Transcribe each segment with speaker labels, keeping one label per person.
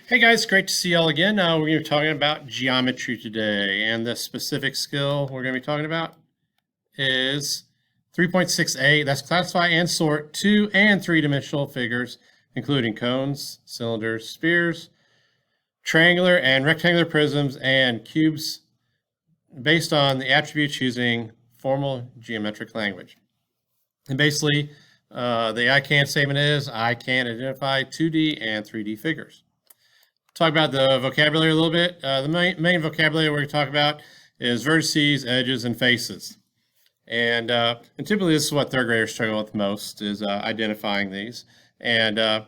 Speaker 1: Hey guys, great to see y'all again. We're going to be talking about geometry today, and the specific skill we're going to be talking about is 3.6a. That's classify and sort 2 and 3-dimensional figures, including cones, cylinders, spheres, triangular and rectangular prisms, and cubes based on the attributes using formal geometric language. And basically, the I can statement is I can identify 2D and 3D figures. Talk about the vocabulary a little bit. The main vocabulary we're going to talk about is vertices, edges, and faces. And typically this is what third graders struggle with most, is identifying these. And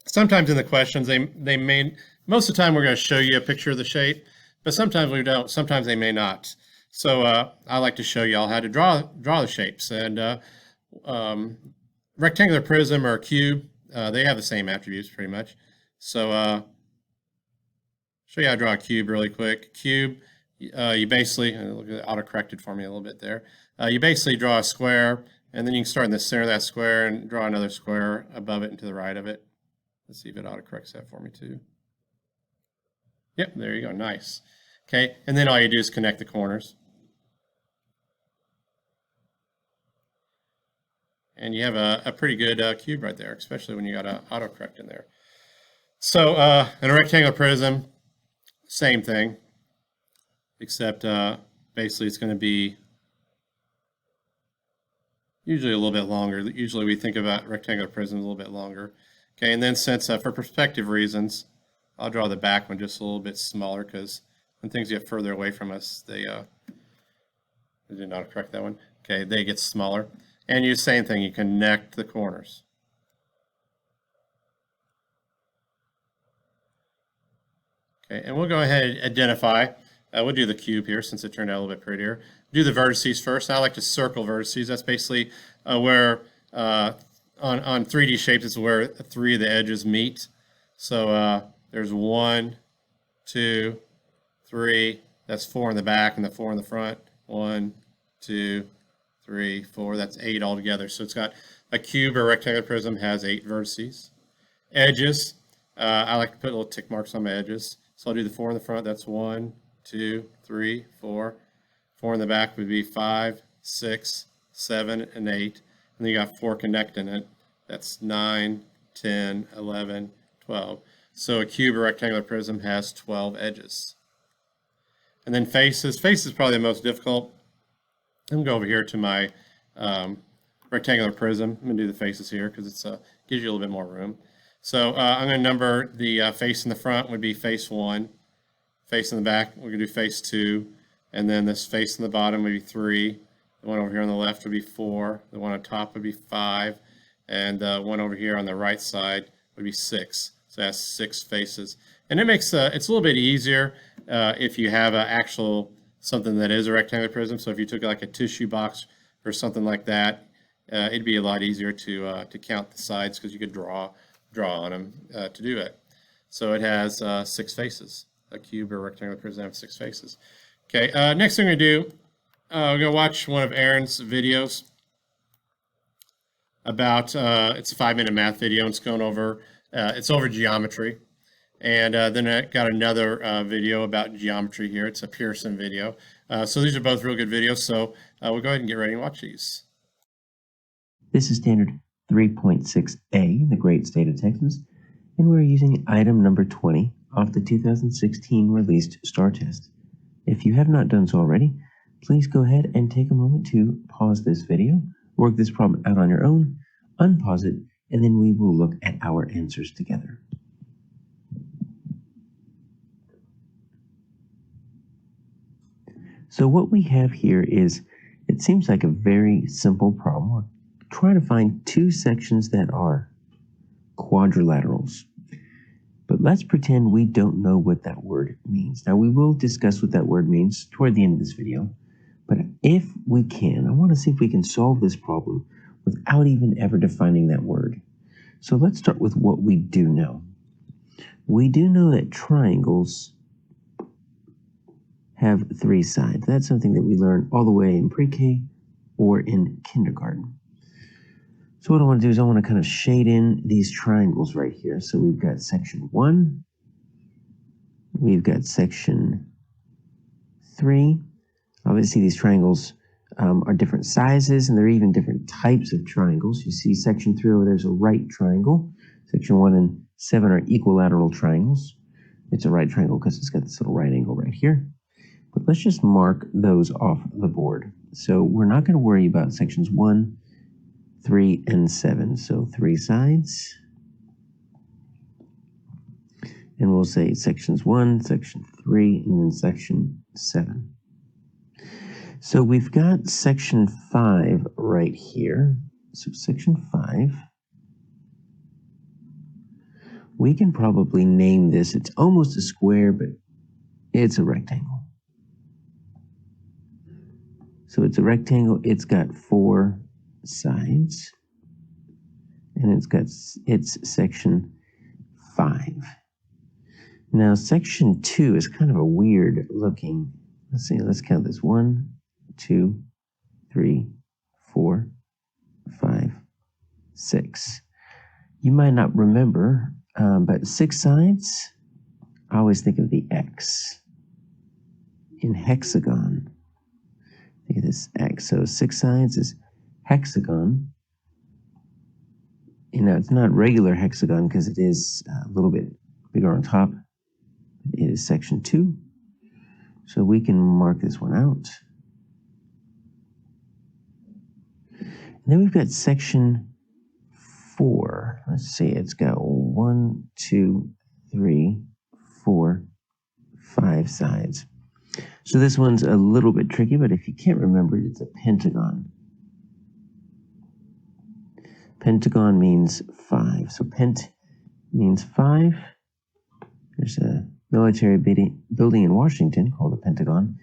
Speaker 1: sometimes in the questions, they may, most of the time we're going to show you a picture of the shape, but sometimes we don't. Sometimes they may not. So I like to show y'all how to draw the shapes. And rectangular prism or cube, they have the same attributes pretty much. So show you how to draw a cube really quick. Cube, you basically, look at it, auto-corrected for me a little bit there. You basically draw a square, and then you can start in the center of that square and draw another square above it and to the right of it. Let's see if it auto-corrects that for me too. Yep, there you go, nice. Okay, and then all you do is connect the corners. And you have a pretty good cube right there, especially when you got an autocorrect in there. So in a rectangular prism, same thing, except basically it's going to be usually a little bit longer. Usually we think about rectangular prisms a little bit longer. Okay, and then since for perspective reasons, I'll draw the back one just a little bit smaller, because when things get further away from us, they did not correct that one. Okay, they get smaller. And you same thing, you connect the corners. Okay, and we'll go ahead and identify. We'll do the cube here since it turned out a little bit prettier. Do the vertices first. I like to circle vertices. That's basically where on 3D shapes is where 3 of the edges meet. So there's 1, 2, 3. That's 4 in the back and the 4 in the front. 1, 2, 3, 4. That's 8 altogether. So it's got a cube or rectangular prism has 8 vertices. Edges. I like to put little tick marks on my edges. So I'll do the 4 in the front. That's 1, 2, 3, 4. 4 in the back would be 5, 6, 7, and 8. And then you got 4 connecting it. That's 9, 10, 11, 12. So a cube or rectangular prism has 12 edges. And then faces. Faces is probably the most difficult. I'm going to go over here to my rectangular prism. I'm going to do the faces here because it gives you a little bit more room. So I'm going to number the face in the front would be face 1. Face in the back, we're going to do face 2. And then this face in the bottom would be 3. The one over here on the left would be 4. The one on top would be 5. And the one over here on the right side would be 6. So that's 6 faces. And it makes it's a little bit easier if you have an actual something that is a rectangular prism. So if you took like a tissue box or something like that, it'd be a lot easier to count the sides because you could draw on them to do it. So it has 6 faces. A cube or rectangular prism has 6 faces. Okay, next thing we're going to do, we're going to watch one of Aaron's videos about, it's a 5-minute math video, and it's going over, it's over geometry. And then I got another video about geometry here. It's a Pearson video. So these are both real good videos. So we'll go ahead and get ready and watch these.
Speaker 2: This is standard 3.6a in the great state of Texas, and we're using item number 20 off the 2016 released STAAR test. If you have not done so already, please go ahead and take a moment to pause this video, work this problem out on your own, unpause it, and then we will look at our answers together. So what we have here is, it seems like a very simple problem. We're trying to find 2 sections that are quadrilaterals. But let's pretend we don't know what that word means. Now we will discuss what that word means toward the end of this video. But if we can, I want to see if we can solve this problem without even ever defining that word. So let's start with what we do know. We do know that triangles have 3 sides. That's something that we learn all the way in pre-K or in kindergarten. So what I want to do is I want to kind of shade in these triangles right here. So we've got section 1 we've got section 3. Obviously, these triangles are different sizes, and they're even different types of triangles. You see section 3 over there's a right triangle. Section 1 and 7 are equilateral triangles. It's a right triangle because it's got this little right angle right here. But let's just mark those off the board. So we're not going to worry about sections 1, 3, and 7. So 3 sides. And we'll say sections 1, section 3, and then section 7. So we've got section 5 right here. So section 5, we can probably name this. It's almost a square, but it's a rectangle. So it's a rectangle. It's got 4 sides, and it's section 5. Now section 2 is kind of a weird looking. Let's see. Let's count this. 1, 2, 3, 4, 5, 6. You might not remember, but 6 sides, I always think of the X. In hexagon, think of this X. So 6 sides is hexagon. You know, it's not regular hexagon because it is a little bit bigger on top. It is section 2. So we can mark this one out. And then we've got section 4. Let's see, it's got 1, 2, 3, 4, 5 sides. So this one's a little bit tricky, but if you can't remember it, it's a pentagon. Pentagon means 5. So pent means 5. There's a military building in Washington called the Pentagon.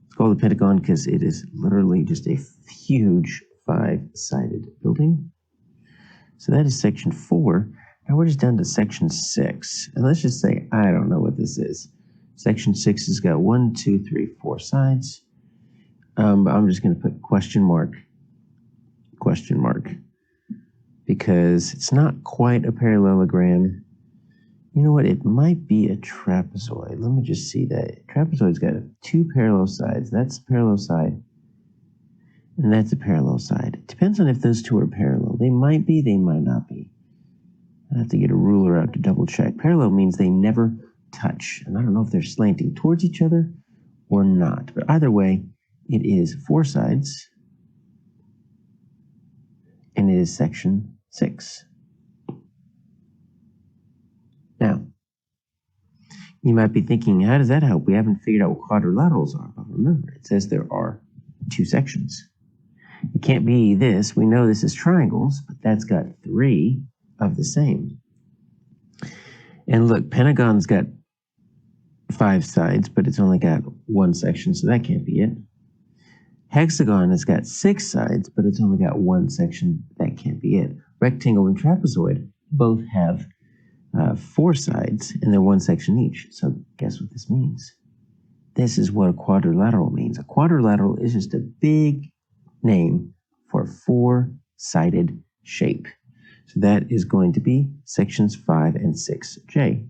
Speaker 2: It's called the Pentagon because it is literally just a huge 5-sided building. So that is section 4. Now we're just down to section 6. And let's just say, I don't know what this is. Section 6 has got 1, 2, 3, 4 sides. But I'm just going to put question mark, because it's not quite a parallelogram. You know what? It might be a trapezoid. Let me just see that. Trapezoid's got 2 parallel sides. That's a parallel side. And that's a parallel side. It depends on if those 2 are parallel. They might be, they might not be. I have to get a ruler out to double check. Parallel means they never touch. And I don't know if they're slanting towards each other or not. But either way, it is 4 sides. And it is section 6. Now, you might be thinking, how does that help? We haven't figured out what quadrilaterals are. But remember, it says there are 2 sections. It can't be this. We know this is triangles, but that's got 3 of the same. And look, pentagon's got 5 sides, but it's only got 1 section, so that can't be it. Hexagon has got 6 sides, but it's only got 1 section. That can't be it. Rectangle and trapezoid both have 4 sides, and they're 1 section each. So guess what this means? This is what a quadrilateral means. A quadrilateral is just a big name for a 4-sided shape. So that is going to be sections 5 and 6J.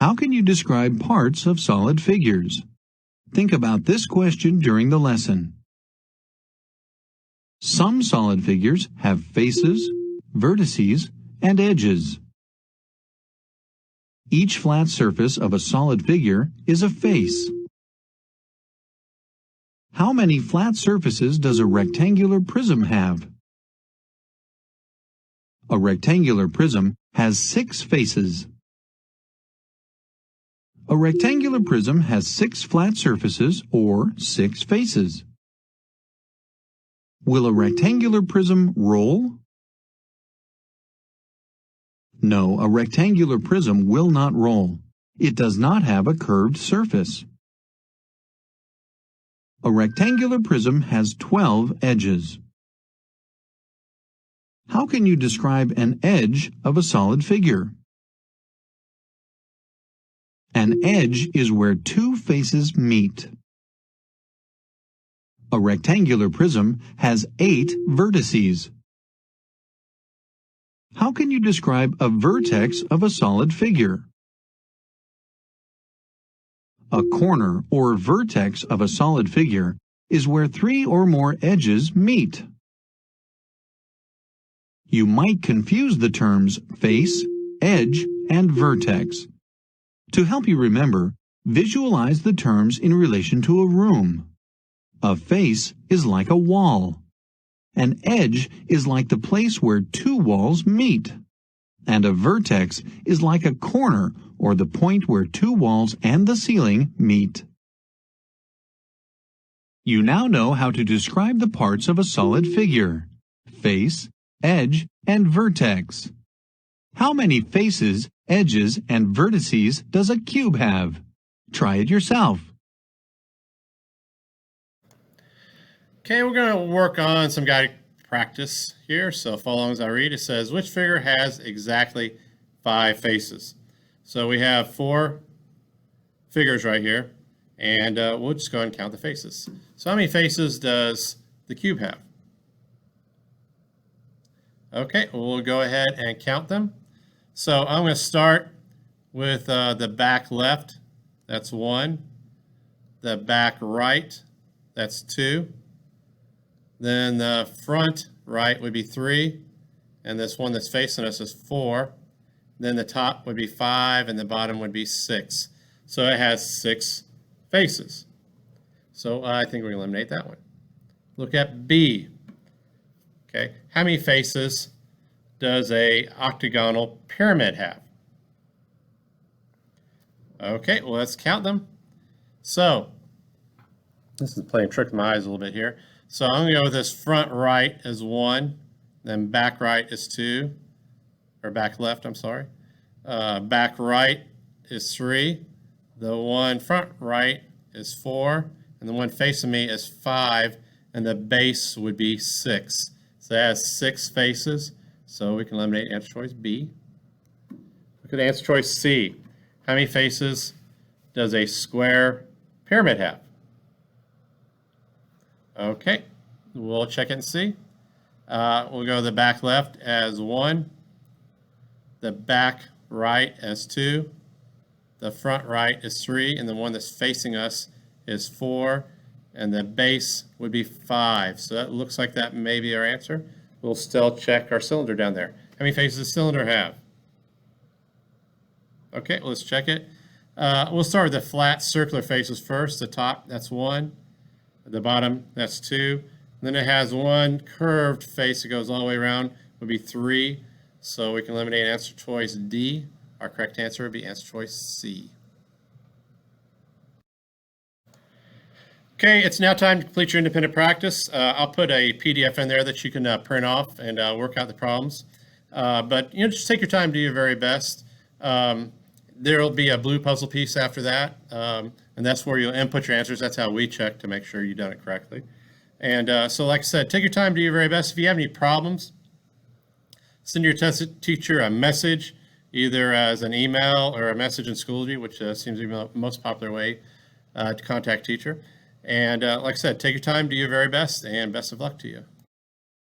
Speaker 3: How can you describe parts of solid figures? Think about this question during the lesson. Some solid figures have faces, vertices, and edges. Each flat surface of a solid figure is a face. How many flat surfaces does a rectangular prism have? A rectangular prism has 6 faces. A rectangular prism has 6 flat surfaces or 6 faces. Will a rectangular prism roll? No, a rectangular prism will not roll. It does not have a curved surface. A rectangular prism has 12 edges. How can you describe an edge of a solid figure? An edge is where 2 faces meet. A rectangular prism has 8 vertices. How can you describe a vertex of a solid figure? A corner or vertex of a solid figure is where three or more edges meet. You might confuse the terms face, edge, and vertex. To help you remember, visualize the terms in relation to a room. A face is like a wall. An edge is like the place where two walls meet. And a vertex is like a corner or the point where two walls and the ceiling meet. You now know how to describe the parts of a solid figure: face, edge, and vertex. How many faces, edges, and vertices does a cube have? Try it yourself.
Speaker 1: Okay, we're going to work on some guided practice here. So follow along as I read. It says, which figure has exactly 5 faces? So we have 4 figures right here, and we'll just go ahead and count the faces. So how many faces does the cube have? Okay, we'll go ahead and count them. So I'm going to start with the back left. That's 1. The back right, that's 2. Then the front right would be 3, and this one that's facing us is 4. Then the top would be 5, and the bottom would be 6. So it has 6 faces. So I think we can eliminate that one. Look at B. Okay, how many faces does a octagonal pyramid have? Okay, well, let's count them. So this is playing trick with my eyes a little bit here. So I'm going to go with this front right as 1, then back right is 2, or back left, I'm sorry. Back right is 3, the one front right is 4, and the one facing me is 5, and the base would be 6. So that has 6 faces, so we can eliminate answer choice B. Look at answer choice C. How many faces does a square pyramid have? Okay, we'll check it and see. We'll go to the back left as 1, the back right as 2, the front right is 3, and the one that's facing us is 4, and the base would be 5. So that looks like that may be our answer. We'll still check our cylinder down there. How many faces does the cylinder have? Okay, let's check it. We'll start with the flat circular faces first. The top, that's 1. The bottom, that's 2. And then it has one curved face that goes all the way around, would be 3. So we can eliminate answer choice D. Our correct answer would be answer choice C. Okay, it's now time to complete your independent practice. I'll put a PDF in there that you can print off and work out the problems. But just take your time, do your very best. There will be a blue puzzle piece after that, and that's where you'll input your answers. That's how we check to make sure you've done it correctly. And so like I said, take your time, do your very best. If you have any problems, send your test teacher a message, either as an email or a message in Schoology, which seems to be the most popular way to contact teacher. And like I said, take your time, do your very best, and best of luck to you.